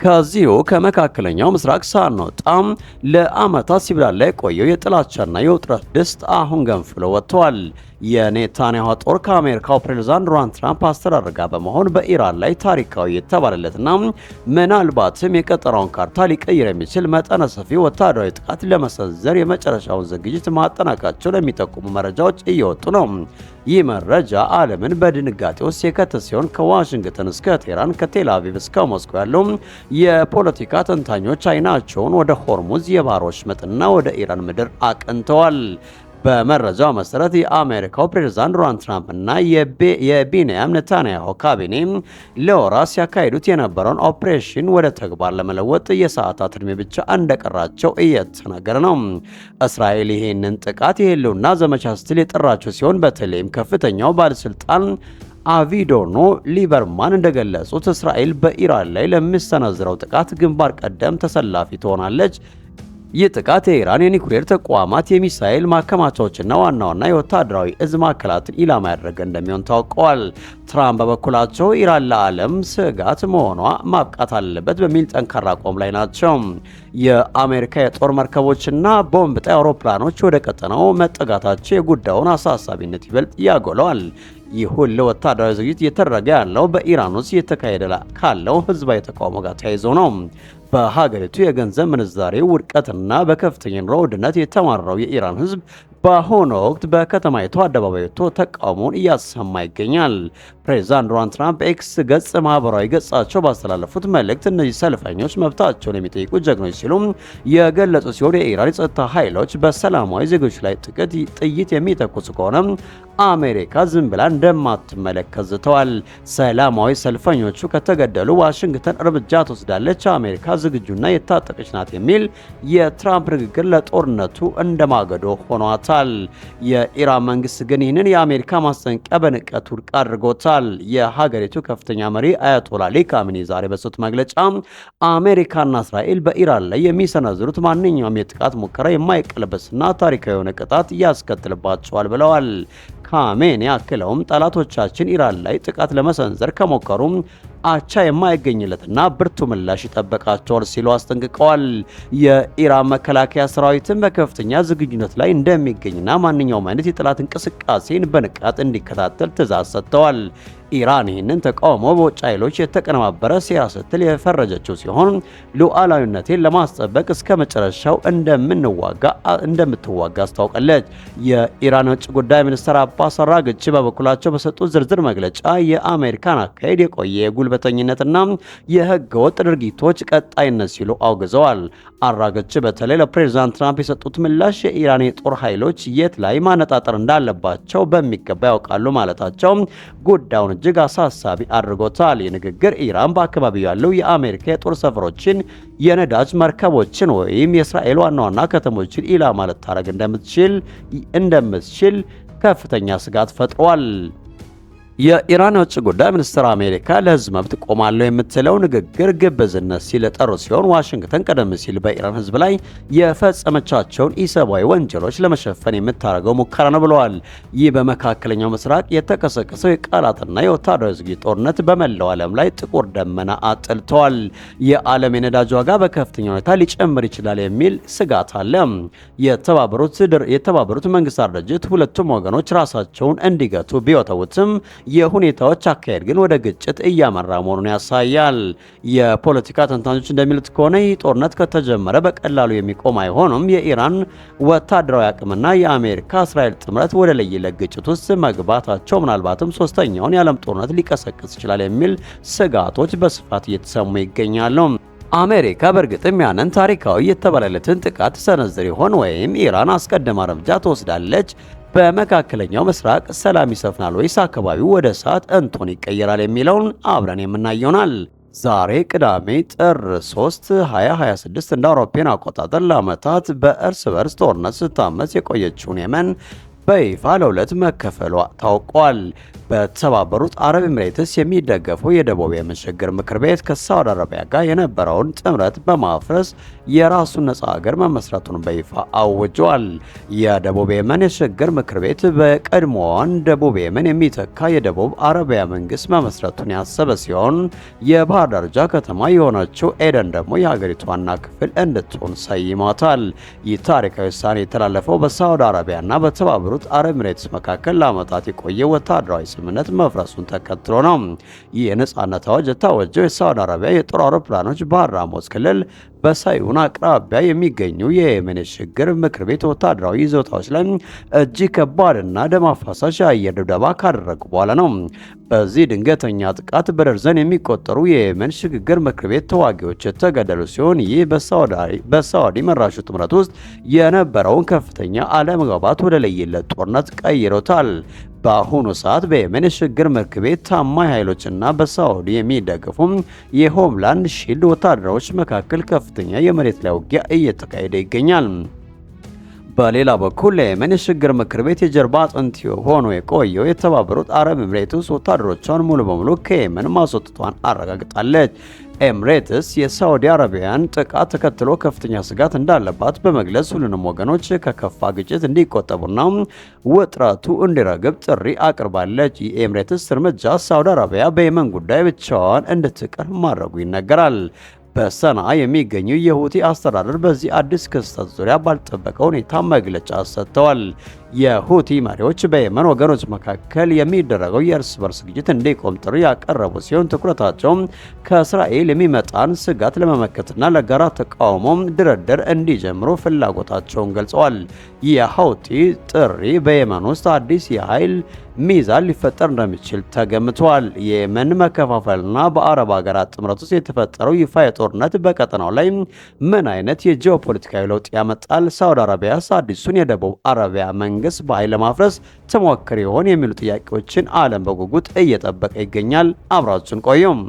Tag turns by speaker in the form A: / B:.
A: ከዚሁ ከመካከለኛው ምስራቅ ሳንወጣም ለዓመታት ሲብላላ የቆየው የጥላቻና የውጥረት ድስት አሁን ገንፍሎ ወጥቷል። የኔታንያሁ ጦር ከአሜሪካው ፕሬዝዳንት ዶናልድ ትራምፕ አስተዳደር ጋር በመሆን በኢራን ላይ ታሪካዊ የተባለለትና ምናልባትም የቀጠናውን ካርታ ሊቀይር የሚችል መጠነ ሰፊ ወታደራዊ ጥቃት ለመሰንዘር የመጨረሻውን ዝግጅት ማጠናቀቃቸውን የሚጠቁሙ መረጃዎች እየወጡ ነው። ይህ መረጃ ዓለምን በድንጋጤ ውስጥ የከተተ ሲሆን ከዋሽንግተን እስከ ቴህራን ከቴል አቪቭ እስከ ሞስኮ ያሉ የፖለቲካ ተንታኞች አይናቸውን ወደ ሆርሙዝ የባህር ወሽመጥና ወደ ኢራን ምድር አቅንተዋል። በመረጃው መሰረት የአሜሪካው ፕሬዝዳንት ዶናልድ ትራምፕ እና የቤንያሚን ኔታንያሁ ካቢኔ ለወራት ሲያካሂዱት የነበረውን ኦፕሬሽን ወደ ተግባር ለመለወጥ የሰዓታት ዕድሜ ብቻ እንደቀራቸው እየተነገረ ነው። እስራኤል ይህንን ጥቃት የህልውና ዘመቻ ስትል የጠራችው ሲሆን በተለይም ከፍተኛው ባለስልጣን አቪዶኖ ሊበርማን እንደገለጹት እስራኤል በኢራን ላይ ለሚሰነዝረው ጥቃት ግንባር ቀደም ተሰላፊ ትሆናለች። ይህ ጥቃት የኢራን የኒኩሌር ተቋማት፣ የሚሳኤል ማከማቻዎችና ዋና ዋና የወታደራዊ እዝ ማዕከላትን ኢላማ ያደረገ እንደሚሆን ታውቀዋል። ትራምፕ በበኩላቸው ኢራን ለዓለም ስጋት መሆኗ ማብቃት አለበት በሚል ጠንካራ አቋም ላይ ናቸው። የአሜሪካ የጦር መርከቦችና ቦምብ ጣይ አውሮፕላኖች ወደ ቀጠናው መጠጋታቸው የጉዳዩን አሳሳቢነት ይበልጥ ያጎለዋል። ይህ ሁሉ ወታደራዊ ዝግጅት እየተደረገ ያለው በኢራን ውስጥ እየተካሄደ ካለው ህዝባዊ ተቃውሞ ጋር ተያይዞ ነው። በሀገሪቱ የገንዘብ ምንዛሬ ውድቀትና በከፍተኛ ኑሮ ውድነት የተማረረው የኢራን ህዝብ በአሁኑ ወቅት በከተማይቱ አደባባይ ወጥቶ ተቃውሞውን እያሰማ ይገኛል። ፕሬዝዳንት ዶናልድ ትራምፕ ኤክስ ገጽ ማህበራዊ ገጻቸው ባስተላለፉት መልእክት እነዚህ ሰልፈኞች መብታቸውን የሚጠይቁ ጀግኖች ሲሉ የገለጹ ሲሆን የኢራን የጸጥታ ኃይሎች በሰላማዊ ዜጎች ላይ ጥይት የሚተኩሱ ከሆነ አሜሪካ ዝም ብላ እንደማትመለከት ዝተዋል። ሰላማዊ ሰልፈኞቹ ከተገደሉ ዋሽንግተን እርምጃ ትወስዳለች፣ አሜሪካ ዝግጁና የታጠቀች ናት የሚል የትራምፕ ንግግር ለጦርነቱ እንደማገዶ ሆኗታል። የኢራን መንግስት ግን ይህንን የአሜሪካ ማስጠንቀቂያ በንቀት ውድቅ አድርጎታል። የሀገሪቱ ከፍተኛ መሪ አያቶላ አሊ ካሚኒ ዛሬ በሰጡት መግለጫ አሜሪካና እስራኤል በኢራን ላይ የሚሰነዝሩት ማንኛውም የጥቃት ሙከራ የማይቀለበስና ታሪካዊ የሆነ ቅጣት ያስከትልባቸዋል ብለዋል። ካሜኒ አክለውም ጠላቶቻችን ኢራን ላይ ጥቃት ለመሰንዘር ከሞከሩ አቻ የማይገኝለትና ብርቱ ምላሽ ይጠበቃቸዋል ሲሉ አስጠንቅቀዋል። የኢራን መከላከያ ሰራዊትን በከፍተኛ ዝግጁነት ላይ እንደሚገኝና ማንኛውም አይነት የጠላት እንቅስቃሴን በንቃት እንዲከታተል ትዕዛዝ ሰጥተዋል። ኢራን ይህንን ተቃውሞ በውጭ ኃይሎች የተቀነባበረ ሴራ ስትል የፈረጀችው ሲሆን ሉዓላዊነቴን ለማስጠበቅ እስከ መጨረሻው እንደምትዋጋ አስታውቃለች። የኢራን ውጭ ጉዳይ ሚኒስትር አባስ አራግቺ በበኩላቸው በሰጡት ዝርዝር መግለጫ የአሜሪካን አካሄድ የቆየ የጉልበተኝነትና የህገወጥ ድርጊቶች ቀጣይነት ሲሉ አውግዘዋል። አራግቺ በተለይ ለፕሬዝዳንት ትራምፕ የሰጡት ምላሽ የኢራን የጦር ኃይሎች የት ላይ ማነጣጠር እንዳለባቸው በሚገባ ያውቃሉ ማለታቸው ጉዳዩን እጅግ አሳሳቢ አድርጎታል። የንግግር ኢራን በአካባቢው ያለው የአሜሪካ የጦር ሰፈሮችን፣ የነዳጅ መርከቦችን ወይም የእስራኤል ዋና ዋና ከተሞችን ኢላማ ልታደርግ እንደምትችል ከፍተኛ ስጋት ፈጥሯል። የኢራን የውጭ ጉዳይ ሚኒስትር አሜሪካ ለህዝብ መብት ቆማለሁ የምትለው ንግግር ግብዝነት ሲል ጠሩ ሲሆን ዋሽንግተን ቀደም ሲል በኢራን ህዝብ ላይ የፈጸመቻቸውን ኢሰብአዊ ወንጀሎች ለመሸፈን የምታደርገው ሙከራ ነው ብለዋል። ይህ በመካከለኛው ምስራቅ የተቀሰቀሰው የቃላትና የወታደራዊ ዝግጅት ጦርነት በመላው ዓለም ላይ ጥቁር ደመና አጥልተዋል። የዓለም የነዳጅ ዋጋ በከፍተኛ ሁኔታ ሊጨምር ይችላል የሚል ስጋት አለ። የተባበሩት መንግስታት ድርጅት ሁለቱም ወገኖች ራሳቸውን እንዲገቱ ቢወተውትም የሁኔታዎች አካሄድ ግን ወደ ግጭት እያመራ መሆኑን ያሳያል። የፖለቲካ ተንታኞች እንደሚሉት ከሆነ ይህ ጦርነት ከተጀመረ በቀላሉ የሚቆም አይሆንም። የኢራን ወታደራዊ አቅምና የአሜሪካ እስራኤል ጥምረት ወደ ለየለት ግጭት ውስጥ መግባታቸው ምናልባትም ሶስተኛውን የዓለም ጦርነት ሊቀሰቅስ ይችላል የሚል ስጋቶች በስፋት እየተሰሙ ይገኛሉ። አሜሪካ በእርግጥም ያንን ታሪካዊ የተባለለትን ጥቃት ሰነዝር ይሆን ወይም ኢራን አስቀድማ እርምጃ ትወስዳለች? በመካከለኛው ምስራቅ ሰላም ይሰፍናል ወይስ አካባቢው ወደ እሳት እንቶን ይቀየራል የሚለውን አብረን የምናየውናል። ዛሬ ቅዳሜ ጥር 3 2026 እንደ አውሮፓውያን አቆጣጠር ለዓመታት በእርስ በርስ ጦርነት ስታመስ የቆየችውን የመን በይፋ ለሁለት መከፈሏ ታውቋል። በተባበሩት አረብ ኤምሬትስ የሚደገፈው የደቡብ የመን ሽግግር ምክር ቤት ከሳውዲ አረቢያ ጋር የነበረውን ጥምረት በማፍረስ የራሱን ነጻ ሀገር መመስረቱን በይፋ አውጇል። የደቡብ የመን የሽግግር ምክር ቤት በቀድሞዋን ደቡብ የመን የሚተካ የደቡብ አረቢያ መንግስት መመስረቱን ያሰበ ሲሆን የባህር ዳርቻ ከተማ የሆነችው ኤደን ደግሞ የሀገሪቱ ዋና ክፍል እንድትሆን ሰይሟታል። ይህ ታሪካዊ ውሳኔ የተላለፈው በሳውዲ አረቢያና በተባበሩት አረብ ኤምሬትስ መካከል ለዓመታት የቆየ ወታደራዊ ስምምነት መፍረሱን ተከትሎ ነው። ይህ የነጻነት አዋጅ የታወጀው የሳውዲ አረቢያ የጦር አውሮፕላኖች በሐራሞት ክልል በሳዩን አቅራቢያ የሚገኙ የየመን የሽግግር ምክር ቤት ወታደራዊ ይዞታዎች ላይ እጅግ ከባድና ደም አፋሳሽ የአየር ድብደባ ካደረጉ በኋላ ነው። በዚህ ድንገተኛ ጥቃት በደርዘን የሚቆጠሩ የየመን ሽግግር ምክር ቤት ተዋጊዎች የተገደሉ ሲሆን ይህ በሳውዲ መራሹ ጥምረት ውስጥ የነበረውን ከፍተኛ አለመግባባት ወደ ለየለት ጦርነት ቀይሮታል። በአሁኑ ሰዓት በየመን የሽግግር ምክር ቤት ታማኝ ኃይሎችና በሳውዲ የሚደገፉ የሆምላንድ ሺልድ ወታደሮች መካከል ከፍተኛ የመሬት ላይ ውጊያ እየተካሄደ ይገኛል። በሌላ በኩል ለየመን የሽግግር ምክር ቤት የጀርባ አጥንት ሆኖ የቆየው የተባበሩት አረብ ኤምሬትስ ወታደሮቿን ሙሉ በሙሉ ከየመን ማስወጣቷን አረጋግጣለች። ኤምሬትስ የሳውዲ አረቢያን ጥቃት ተከትሎ ከፍተኛ ስጋት እንዳለባት በመግለጽ ሁሉንም ወገኖች ከከፋ ግጭት እንዲቆጠቡና ውጥረቱ እንዲረግብ ጥሪ አቅርባለች። የኤምሬትስ እርምጃ ሳውዲ አረቢያ በየመን ጉዳይ ብቻዋን እንድትቀር ማድረጉ ይነገራል። በሰንዓ የሚገኙ የሁቲ አስተዳደር በዚህ አዲስ ክስተት ዙሪያ ባልጠበቀ ሁኔታ መግለጫ ሰጥተዋል። የሁቲ መሪዎች በየመን ወገኖች መካከል የሚደረገው የእርስ በርስ ግጭት እንዲቆም ጥሪ ያቀረቡ ሲሆን ትኩረታቸውም ከእስራኤል የሚመጣን ስጋት ለመመከትና ለጋራ ተቃውሞ ድርድር እንዲጀምሩ ፍላጎታቸውን ገልጸዋል። የሁቲ ጥሪ በየመን ውስጥ አዲስ የኃይል ሚዛን ሊፈጠር እንደሚችል ተገምቷል። የየመን መከፋፈልና በአረብ ሀገራት ጥምረት ውስጥ የተፈጠረው ይፋ የጦርነት በቀጠናው ላይ ምን አይነት የጂኦፖለቲካዊ ለውጥ ያመጣል? ሳውዲ አረቢያስ አዲሱን የደቡብ አረቢያ መንግስት በኃይል ለማፍረስ ትሞክር ይሆን የሚሉ ጥያቄዎችን ዓለም በጉጉት እየጠበቀ ይገኛል። አብራችን ቆዩም።